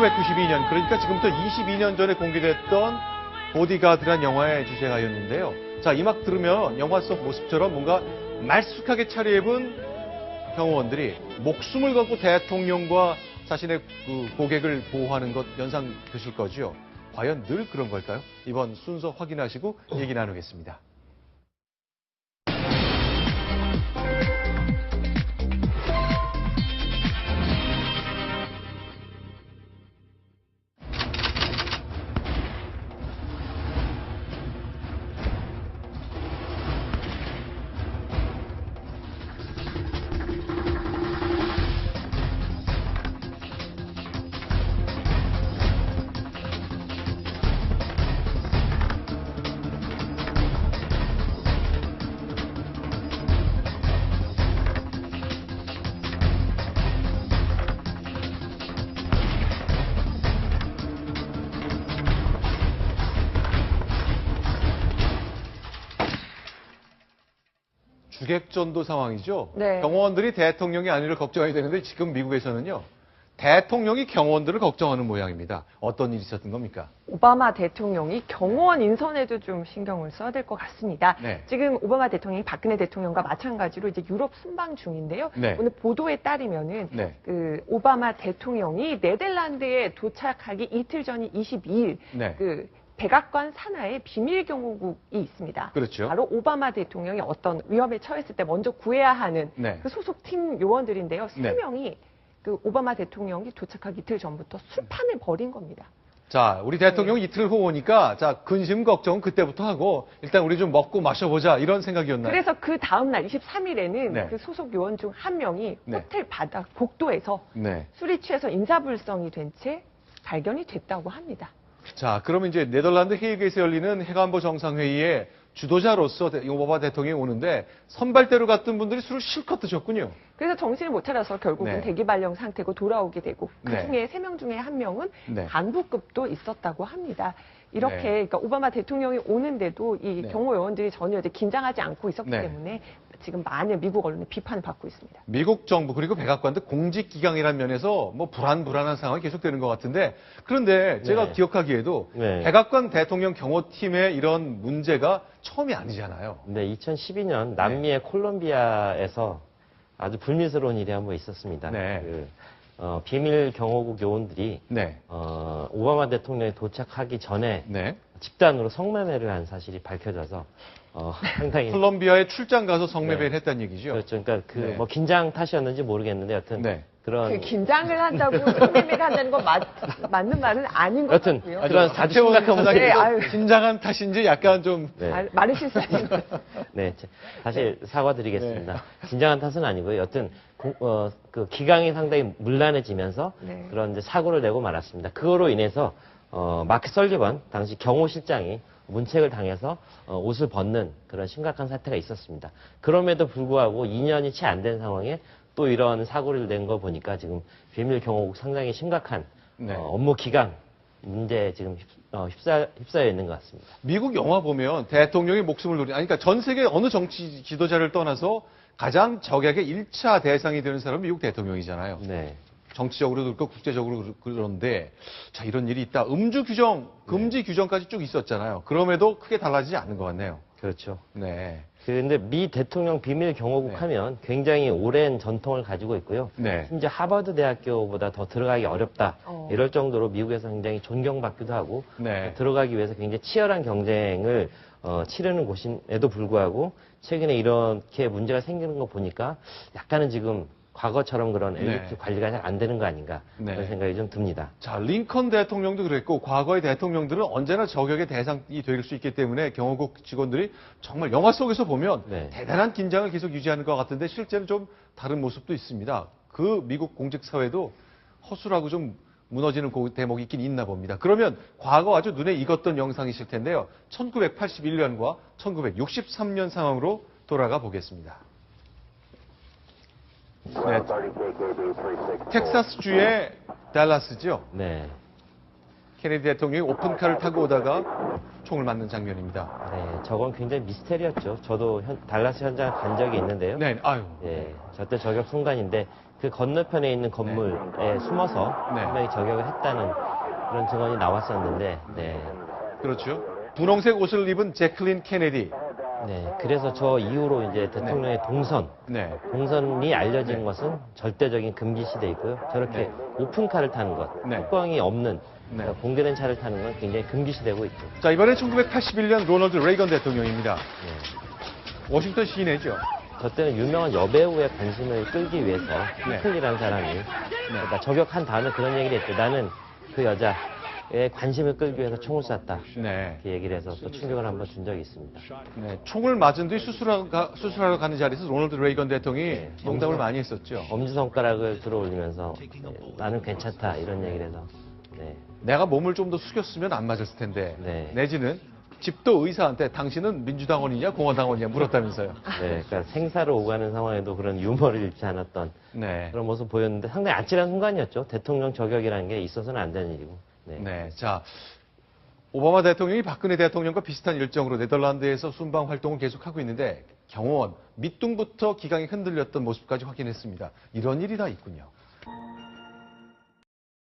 1992년, 그러니까 지금부터 22년 전에 공개됐던 보디가드란 영화의 주제가였는데요. 자, 이 막 들으면 영화 속 모습처럼 뭔가 말쑥하게 차려입은 경호원들이 목숨을 걸고 대통령과 자신의 그 고객을 보호하는 것 연상되실 거죠. 과연 늘 그런 걸까요? 이번 순서 확인하시고 얘기 나누겠습니다. 주객전도 상황이죠. 네. 경호원들이 대통령이 아니를 걱정해야 되는데 지금 미국에서는요. 대통령이 경호원들을 걱정하는 모양입니다. 어떤 일이 있었던 겁니까? 오바마 대통령이 경호원 인선에도 좀 신경을 써야 될 것 같습니다. 네. 지금 오바마 대통령이 박근혜 대통령과 마찬가지로 이제 유럽 순방 중인데요. 네. 오늘 보도에 따르면은 네. 그 오바마 대통령이 네덜란드에 도착하기 이틀 전인 22일 네. 그 백악관 산하에 비밀 경호국이 있습니다. 그렇죠. 바로 오바마 대통령이 어떤 위험에 처했을 때 먼저 구해야 하는 네. 그 소속 팀 요원들인데요. 네. 3명이 그 오바마 대통령이 도착하기 이틀 전부터 술판을 벌인 겁니다. 자, 우리 대통령이 이틀 후 오니까 자, 근심 걱정은 그때부터 하고 일단 우리 좀 먹고 마셔보자 이런 생각이었나요? 그래서 그 다음날 23일에는 네. 그 소속 요원 중 한 명이 네. 호텔 바닥 복도에서 네. 술이 취해서 인사불성이 된 채 발견이 됐다고 합니다. 자, 그러면 이제 네덜란드 헤이그에서 열리는 해관보 정상회의에 주도자로서 오바마 대통령이 오는데 선발대로 갔던 분들이 술을 실컷 드셨군요. 그래서 정신을 못 차려서 결국은 네. 대기발령 상태고 돌아오게 되고 그 네. 중에 3명 중에 1명은 네. 간부급도 있었다고 합니다. 이렇게 네. 그러니까 오바마 대통령이 오는데도 이 네. 경호 요원들이 전혀 이제 긴장하지 않고 있었기 네. 때문에 지금 많은 미국 언론의 비판을 받고 있습니다. 미국 정부 그리고 백악관도 공직기강이라는 면에서 뭐 불안한 상황이 계속되는 것 같은데 그런데 제가 네. 기억하기에도 네. 백악관 대통령 경호팀의 이런 문제가 처음이 아니잖아요. 네, 2012년 남미의 콜롬비아에서 아주 불미스러운 일이 한번 있었습니다. 네. 비밀 경호국 요원들이 네. 오바마 대통령이 도착하기 전에 네. 집단으로 성매매를 한 사실이 밝혀져서 상당히 콜롬비아에 출장 가서 성매매를 네. 했다는 얘기죠. 그렇죠. 그러니까 그 네. 뭐 긴장 탓이었는지 모르겠는데 여튼 네. 그런 그 긴장을 한다고 성매매를 한다는 건 맞는 말은 아닌 것 여튼 같고요. 그런 아주 박태원 심각한 문제. 네, 아유. 긴장한 탓인지 약간 좀 네. 말을 실수하신 네, 다시 사과드리겠습니다. 긴장한 탓은 아니고요. 여튼 그 기강이 상당히 문란해지면서 네. 그런 이제 사고를 내고 말았습니다. 그거로 인해서 마크 설리번 당시 경호실장이 문책을 당해서 옷을 벗는 그런 심각한 사태가 있었습니다. 그럼에도 불구하고 2년이 채 안 된 상황에 또 이런 사고를 낸 거 보니까 지금 비밀 경호국 상당히 심각한 네. 업무 기강 문제에 지금 휩싸여 있는 것 같습니다. 미국 영화 보면 대통령이 목숨을 아니 그러니까 전 세계 어느 정치 지도자를 떠나서 가장 적약의 1차 대상이 되는 사람은 미국 대통령이잖아요. 네. 정치적으로도 그렇고 국제적으로 그런데 자 이런 일이 있다. 음주 규정, 금지 규정까지 쭉 있었잖아요. 그럼에도 크게 달라지지 않는 것 같네요. 그렇죠. 네. 근데 미 대통령 비밀 경호국 네. 하면 굉장히 오랜 전통을 가지고 있고요. 네. 심지어 하버드 대학교보다 더 들어가기 어렵다. 어. 이럴 정도로 미국에서 굉장히 존경받기도 하고 네. 들어가기 위해서 굉장히 치열한 경쟁을 치르는 곳임에도 불구하고 최근에 이렇게 문제가 생기는 거 보니까 약간은 지금 과거처럼 그런 엘리트 네. 관리가 잘 안 되는 거 아닌가 네. 그런 생각이 좀 듭니다. 자, 링컨 대통령도 그랬고 과거의 대통령들은 언제나 저격의 대상이 될 수 있기 때문에 경호국 직원들이 정말 영화 속에서 보면 네. 대단한 긴장을 계속 유지하는 것 같은데 실제는 좀 다른 모습도 있습니다. 그 미국 공직 사회도 허술하고 좀 무너지는 대목이 있긴 있나 봅니다. 그러면 과거 아주 눈에 익었던 영상이실 텐데요. 1981년과 1963년 상황으로 돌아가 보겠습니다. 네. 텍사스주의 달라스죠. 네. 케네디 대통령이 오픈카를 타고 오다가 총을 맞는 장면입니다. 네, 저건 굉장히 미스테리였죠. 저도 달라스 현장 간 적이 있는데요. 네, 아유. 예, 저때 저격 순간인데 그 건너편에 있는 건물에 숨어서 네. 분명히 저격을 했다는 그런 증언이 나왔었는데, 네, 그렇죠. 분홍색 옷을 입은 제클린 케네디. 네, 그래서 저 이후로 이제 대통령의 네. 동선이 알려진 네. 것은 절대적인 금기 시대이고요. 저렇게 네. 오픈카를 타는 것, 네. 뚜껑이 없는 네. 공개된 차를 타는 건 굉장히 금기시되고 있죠. 자, 이번엔 1981년 로널드 레이건 대통령입니다. 네. 워싱턴 시내죠. 저 때는 유명한 여배우의 관심을 끌기 위해서 네. 히클리라는 사람이 그러니까 저격한 다음에 그런 얘기를 했죠. 나는 그 여자의 관심을 끌기 위해서 총을 쐈다. 네. 이렇게 얘기를 해서 또 충격을 한번 준 적이 있습니다. 네. 총을 맞은 뒤 수술하러 가는 자리에서 로널드 레이건 대통령이 네. 농담을 많이 했었죠. 엄지손가락을 들어 올리면서 나는 괜찮다 이런 얘기를 해서 네. 내가 몸을 좀 더 숙였으면 안 맞았을 텐데. 네. 내지는 집도 의사한테 당신은 민주당원이냐 공화당원이냐 물었다면서요. 네, 그러니까 생사를 오가는 상황에도 그런 유머를 잃지 않았던 네. 그런 모습 보였는데 상당히 아찔한 순간이었죠. 대통령 저격이라는 게 있어서는 안 되는 일이고. 네. 네. 자, 오바마 대통령이 박근혜 대통령과 비슷한 일정으로 네덜란드에서 순방 활동을 계속하고 있는데 경호원 밑둥부터 기강이 흔들렸던 모습까지 확인했습니다. 이런 일이 다 있군요.